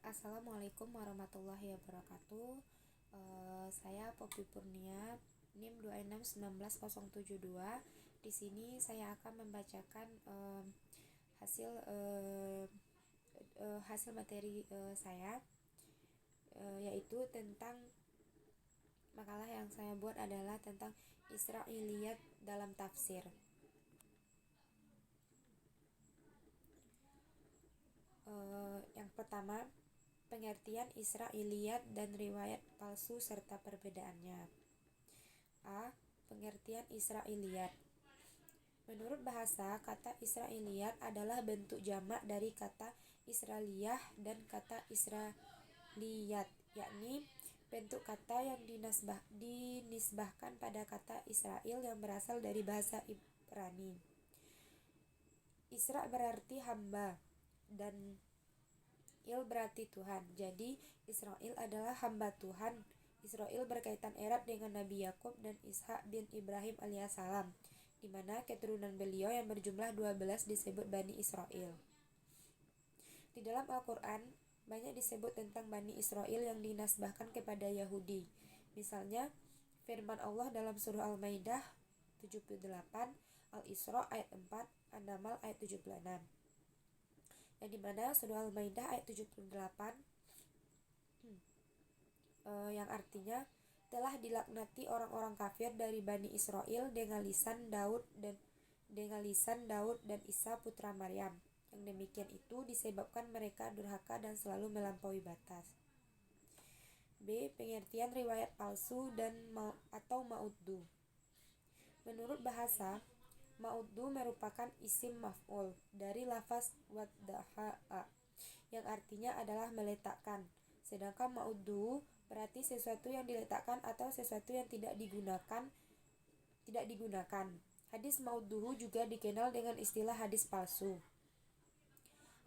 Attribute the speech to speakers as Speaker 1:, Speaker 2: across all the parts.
Speaker 1: Assalamualaikum warahmatullahi wabarakatuh. Saya Poppy Purnia, NIM 2619072. Di sini saya akan membacakan hasil hasil materi saya, yaitu tentang makalah yang saya buat adalah tentang Israiliyat dalam tafsir. Yang pertama, pengertian Israiliyat dan riwayat palsu serta perbedaannya. A. Pengertian Israiliyat. Menurut bahasa, kata Israiliyat adalah bentuk jamak dari kata Israliyah dan kata Israliyat, yakni bentuk kata yang dinisbahkan pada kata Israel yang berasal dari bahasa Ibrani. Isra berarti hamba dan Il berarti Tuhan. Jadi Israel adalah hamba Tuhan. Israel berkaitan erat dengan Nabi Yakub dan Ishak bin Ibrahim alaihissalam, di mana keturunan beliau yang berjumlah 12 disebut Bani Israel. Di dalam Al-Quran banyak disebut tentang Bani Israel yang dinasbahkan kepada Yahudi. Misalnya firman Allah dalam surah Al-Maidah 78, Al-Isra ayat 4, An-Naml ayat 76. Yang dimana surah Al-Maidah ayat 78 yang artinya telah dilaknati orang-orang kafir dari Bani Israel dengan lisan Daud dan Isa putra Maryam. Yang demikian itu disebabkan mereka durhaka dan selalu melampaui batas. B. Pengertian riwayat palsu dan atau ma'uddu. Menurut bahasa, ma'uddu merupakan isim maf'ul dari lafaz waddaha'a yang artinya adalah meletakkan. Sedangkan ma'uddu berarti sesuatu yang diletakkan atau sesuatu yang tidak digunakan. Hadis ma'udduhu juga dikenal dengan istilah hadis palsu.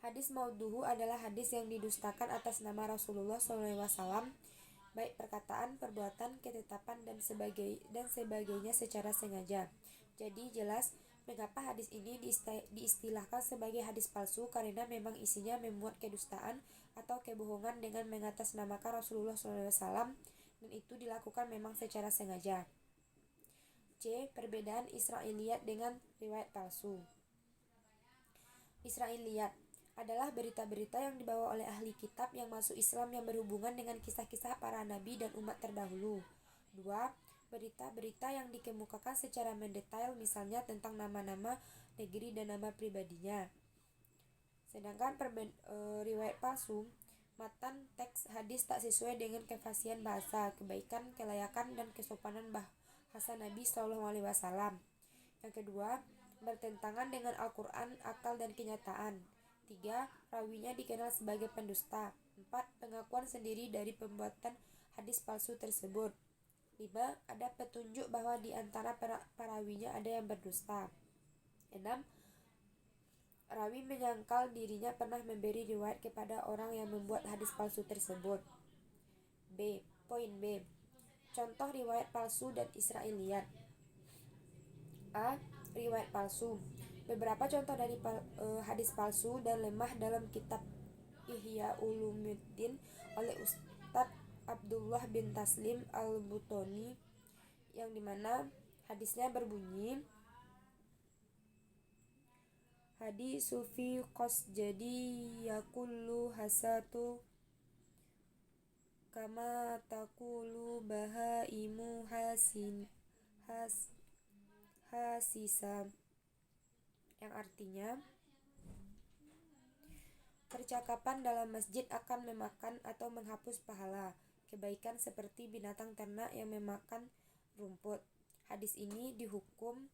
Speaker 1: Hadis ma'udduhu adalah hadis yang didustakan atas nama Rasulullah SAW, baik perkataan, perbuatan, ketetapan, dan sebagainya secara sengaja. Jadi jelas mengapa hadis ini diistilahkan sebagai hadis palsu, karena memang isinya memuat kedustaan atau kebohongan dengan mengatasnamakan Rasulullah SAW, dan itu dilakukan memang secara sengaja. C. Perbedaan Israiliyat dengan riwayat palsu. Israiliyat adalah berita-berita yang dibawa oleh ahli kitab yang masuk Islam yang berhubungan dengan kisah-kisah para nabi dan umat terdahulu. 2. Berita-berita yang dikemukakan secara mendetail, misalnya tentang nama-nama negeri dan nama pribadinya. Sedangkan riwayat palsu, matan teks hadis tak sesuai dengan kefasihan bahasa, kebaikan, kelayakan, dan kesopanan bahasa Nabi SAW. Yang kedua, bertentangan dengan Al-Quran, akal, dan kenyataan. 3. Rawinya dikenal sebagai pendusta. 4. Pengakuan sendiri dari pembuatan hadis palsu tersebut. 5. Ada petunjuk bahwa di antara perawinya ada yang berdusta. 6. Rawi menyangkal dirinya pernah memberi riwayat kepada orang yang membuat hadis palsu tersebut. Poin B. Contoh riwayat palsu dan Israiliyat. A. Riwayat palsu. Beberapa contoh dari hadis palsu dan lemah dalam kitab Ihya Ulumuddin oleh Ustadz Abdullah bin Taslim Al-Butoni, yang dimana hadisnya berbunyi, hadis sufi qos jadi yakullu hasatu kama takulu bahaimu hasisa, yang artinya percakapan dalam masjid akan memakan atau menghapus pahala kebaikan seperti binatang ternak yang memakan rumput. Hadis ini dihukum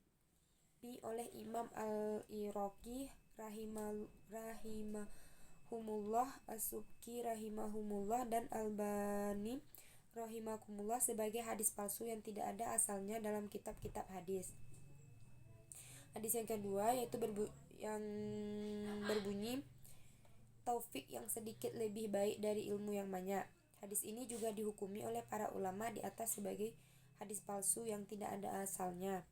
Speaker 1: oleh Imam Al-Iraqi rahimahumullah, As-Subki rahimahumullah, dan Albani rahimahumullah sebagai hadis palsu yang tidak ada asalnya dalam kitab-kitab hadis. Hadis yang kedua yaitu yang berbunyi taufik yang sedikit lebih baik dari ilmu yang banyak. Hadis ini juga dihukumi oleh para ulama di atas sebagai hadis palsu yang tidak ada asalnya.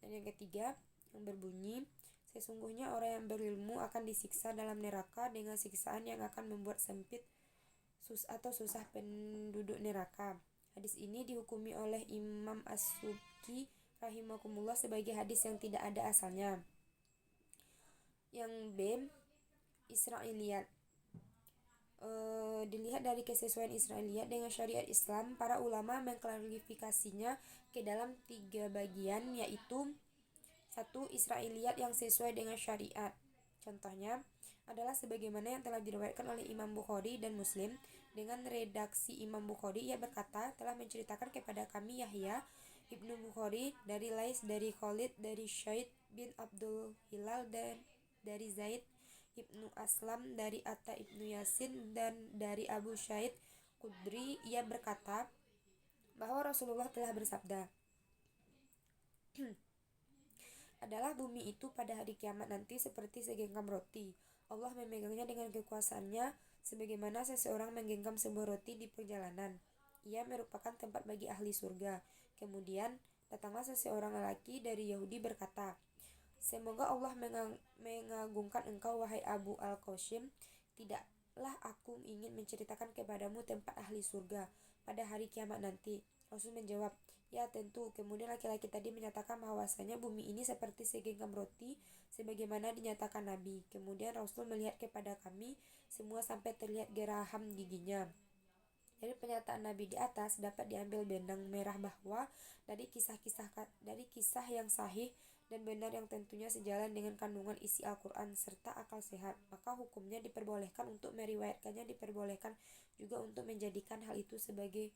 Speaker 1: Dan yang ketiga yang berbunyi, sesungguhnya orang yang berilmu akan disiksa dalam neraka dengan siksaan yang akan membuat sempit susah penduduk neraka. Hadis ini dihukumi oleh Imam As-Subki rahimakumullah sebagai hadis yang tidak ada asalnya. Yang B, Israiliyat. Dilihat dari kesesuaian Israiliyat dengan syariat Islam, para ulama mengklarifikasinya ke dalam 3 bagian, yaitu 1. Israiliyat yang sesuai dengan syariat. Contohnya adalah sebagaimana yang telah diriwayatkan oleh Imam Bukhari dan Muslim. Dengan redaksi Imam Bukhari, ia berkata, telah menceritakan kepada kami Yahya Ibnu Bukhari dari Lais, dari Khalid, dari Syaid bin Abdul Hilal, dan dari Zaid Ibnu Aslam, dari Atta Ibnu Yasin, dan dari Abu Syaid Khudri. Ia berkata bahwa Rasulullah telah bersabda, adalah bumi itu pada hari kiamat nanti seperti segenggam roti. Allah memegangnya dengan kekuasaannya sebagaimana seseorang menggenggam sebuah roti di perjalanan. Ia merupakan tempat bagi ahli surga. Kemudian datanglah seseorang lelaki dari Yahudi berkata, semoga Allah mengagungkan engkau wahai Abu Al-Qasim. Tidaklah aku ingin menceritakan kepadamu tempat ahli surga pada hari kiamat nanti. Rasul menjawab, ya tentu. Kemudian laki-laki tadi menyatakan bahwasanya bumi ini seperti segenggam roti sebagaimana dinyatakan Nabi. Kemudian Rasul melihat kepada kami semua sampai terlihat geraham giginya. Dari pernyataan Nabi di atas dapat diambil benang merah bahwa dari kisah yang sahih dan benar yang tentunya sejalan dengan kandungan isi Al-Quran serta akal sehat, maka hukumnya diperbolehkan untuk meriwayatkannya, diperbolehkan juga untuk menjadikan hal itu sebagai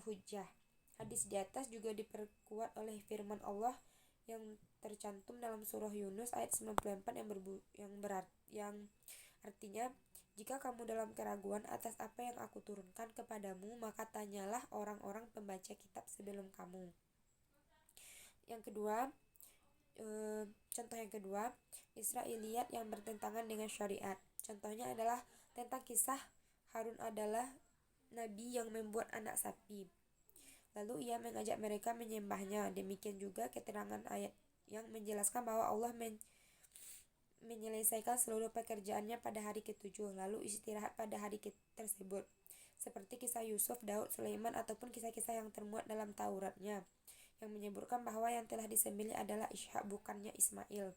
Speaker 1: hujjah. Hadis di atas juga diperkuat oleh firman Allah yang tercantum dalam surah Yunus ayat 94 yang artinya, jika kamu dalam keraguan atas apa yang aku turunkan kepadamu, maka tanyalah orang-orang pembaca kitab sebelum kamu. Contoh yang kedua, Israiliyat yang bertentangan dengan syariat. Contohnya adalah tentang kisah Harun adalah nabi yang membuat anak sapi. Lalu ia mengajak mereka menyembahnya. Demikian juga keterangan ayat yang menjelaskan bahwa Allah menyelesaikan seluruh pekerjaannya pada hari ke-7, lalu istirahat pada hari tersebut. Seperti kisah Yusuf, Daud, Sulaiman, ataupun kisah-kisah yang termuat dalam Tauratnya, yang menyebutkan bahwa yang telah disembelih adalah Ishak bukannya Ismail.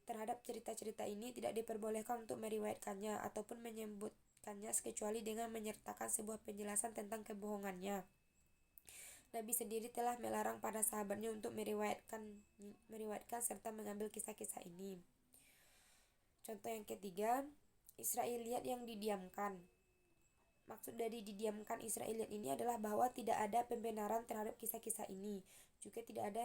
Speaker 1: Terhadap cerita-cerita ini tidak diperbolehkan untuk meriwayatkannya ataupun menyebutkannya kecuali dengan menyertakan sebuah penjelasan tentang kebohongannya. Nabi sendiri telah melarang para sahabatnya untuk meriwayatkan serta mengambil kisah-kisah ini. Contoh yang ketiga, Israiliyat yang didiamkan. Maksud dari didiamkan Israiliyat ini adalah bahwa tidak ada pembenaran terhadap kisah-kisah ini. Juga tidak ada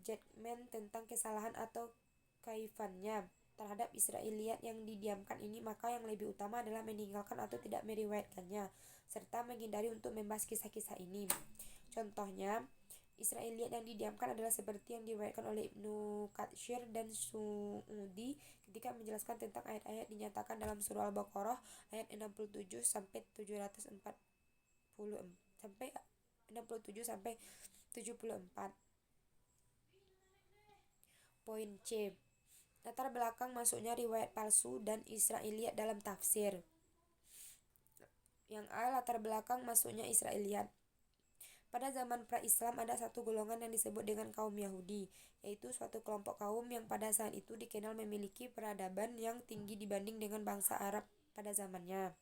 Speaker 1: judgment tentang kesalahan atau kaifannya terhadap Israiliyat yang didiamkan ini, maka yang lebih utama adalah meninggalkan atau tidak meriwayatkannya serta menghindari untuk membahas kisah-kisah ini. Contohnya, Israiliyat yang didiamkan adalah seperti yang diriwayatkan oleh Ibnu Katsir dan Suudi ketika menjelaskan tentang ayat-ayat dinyatakan dalam surah Al-Baqarah ayat 67 sampai 740 sampai 67 sampai 74. Poin C. Latar belakang masuknya riwayat palsu dan Israiliyat dalam tafsir. Yang A. Latar belakang masuknya Israiliyat. Pada zaman pra-Islam ada satu golongan yang disebut dengan kaum Yahudi, yaitu suatu kelompok kaum yang pada saat itu dikenal memiliki peradaban yang tinggi dibanding dengan bangsa Arab pada zamannya.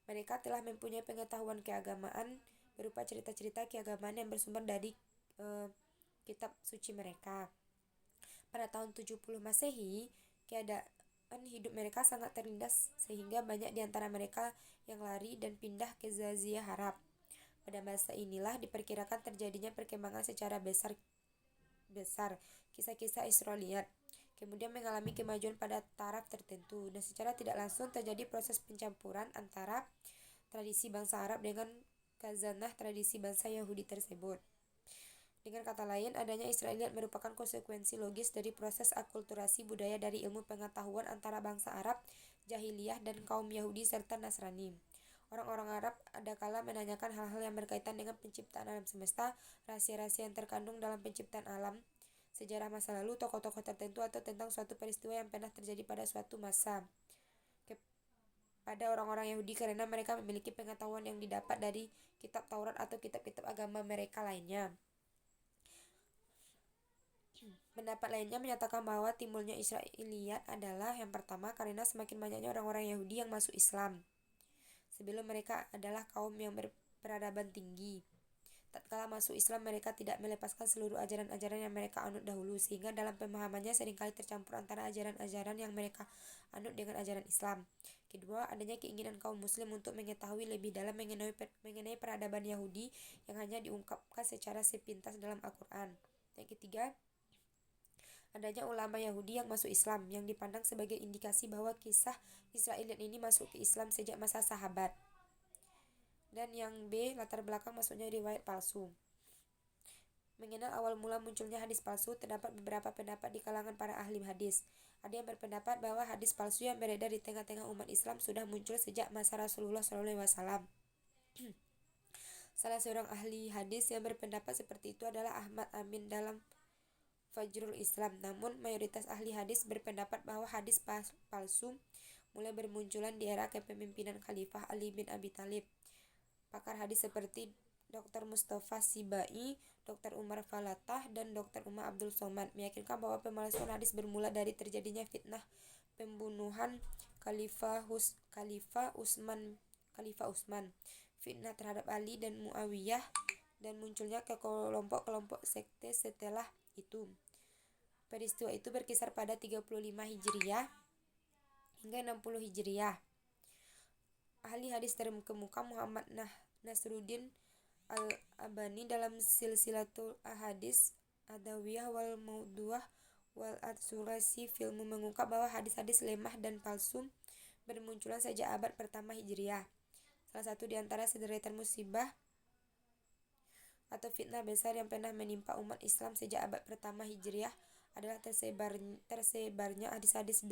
Speaker 1: Mereka telah mempunyai pengetahuan keagamaan berupa cerita-cerita keagamaan yang bersumber dari kitab suci mereka. Pada tahun 70 Masehi, keadaan hidup mereka sangat terlindas sehingga banyak di antara mereka yang lari dan pindah ke Jazirah Arab. Pada masa inilah diperkirakan terjadinya perkembangan secara besar kisah-kisah Israiliyat. Kemudian mengalami kemajuan pada taraf tertentu dan secara tidak langsung terjadi proses pencampuran antara tradisi bangsa Arab dengan khazanah tradisi bangsa Yahudi tersebut. Dengan kata lain, adanya Israiliyat merupakan konsekuensi logis dari proses akulturasi budaya dari ilmu pengetahuan antara bangsa Arab, Jahiliyah, dan kaum Yahudi serta Nasrani. Orang-orang Arab adakala menanyakan hal-hal yang berkaitan dengan penciptaan alam semesta, rahasia-rahasia yang terkandung dalam penciptaan alam, sejarah masa lalu, tokoh-tokoh tertentu, atau tentang suatu peristiwa yang pernah terjadi pada suatu masa. pada orang-orang Yahudi karena mereka memiliki pengetahuan yang didapat dari kitab Taurat atau kitab-kitab agama mereka lainnya. Pendapat lainnya menyatakan bahwa timbulnya Israiliyat adalah yang pertama karena semakin banyaknya orang-orang Yahudi yang masuk Islam. Sebelum mereka adalah kaum yang berperadaban tinggi. Tatkala masuk Islam mereka tidak melepaskan seluruh ajaran-ajaran yang mereka anut dahulu, sehingga dalam pemahamannya seringkali tercampur antara ajaran-ajaran yang mereka anut dengan ajaran Islam. Kedua, adanya keinginan kaum muslim untuk mengetahui lebih dalam mengenai peradaban Yahudi yang hanya diungkapkan secara sepintas dalam Al-Quran. Yang ketiga, adanya ulama Yahudi yang masuk Islam, yang dipandang sebagai indikasi bahwa kisah Israiliyat ini masuk ke Islam sejak masa sahabat. Dan yang B, latar belakang masuknya riwayat palsu. Mengenal awal mula munculnya hadis palsu, terdapat beberapa pendapat di kalangan para ahli hadis. Ada yang berpendapat bahwa hadis palsu yang beredar di tengah-tengah umat Islam sudah muncul sejak masa Rasulullah SAW. Salah seorang ahli hadis yang berpendapat seperti itu adalah Ahmad Amin dalam Fajrul Islam. Namun, mayoritas ahli hadis berpendapat bahwa hadis palsu mulai bermunculan di era kepemimpinan Khalifah Ali bin Abi Thalib. Pakar hadis seperti Dr. Mustafa Sibai, Dr. Umar Falatah, dan Dr. Umar Abdul Somad meyakinkan bahwa pemalsuan hadis bermula dari terjadinya fitnah pembunuhan Khalifah Utsman, fitnah terhadap Ali dan Muawiyah, dan munculnya ke kelompok-kelompok sekte setelah itu. Peristiwa itu berkisar pada 35 Hijriah hingga 60 Hijriah. Ahli hadis terkemuka Muhammad Nasruddin Al-Albani dalam Silsilatul Ahadits Adawiyah wal Maudhu'ah wal Ad-Surasi Filmu mengungkap bahwa hadis-hadis lemah dan palsu bermunculan sejak abad pertama Hijriah. Salah satu di antara sederetan musibah atau fitnah besar yang pernah menimpa umat Islam sejak abad pertama Hijriah adalah tersebarnya hadis-hadis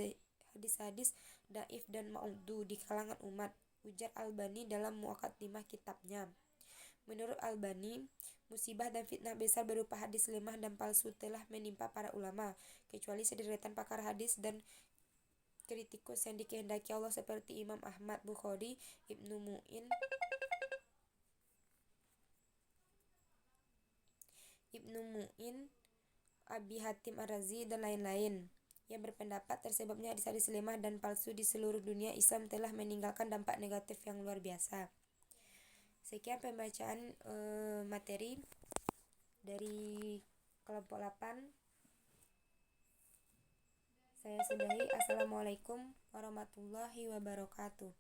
Speaker 1: dhaif dan maudhu di kalangan umat, ujar Albani dalam Muqaddimah kitabnya. Menurut Albani, musibah dan fitnah besar berupa hadis lemah dan palsu telah menimpa para ulama, kecuali sederetan pakar hadis dan kritikus yang dikehendaki Allah seperti Imam Ahmad, Bukhari, Ibnu Mu'in, Abi Hatim Ar-Razi, dan lain-lain, yang berpendapat tersebabnya hadis-hadis lemah dan palsu di seluruh dunia Islam telah meninggalkan dampak negatif yang luar biasa. Sekian pembacaan materi dari kelompok 8. Saya sudahi. Assalamualaikum warahmatullahi wabarakatuh.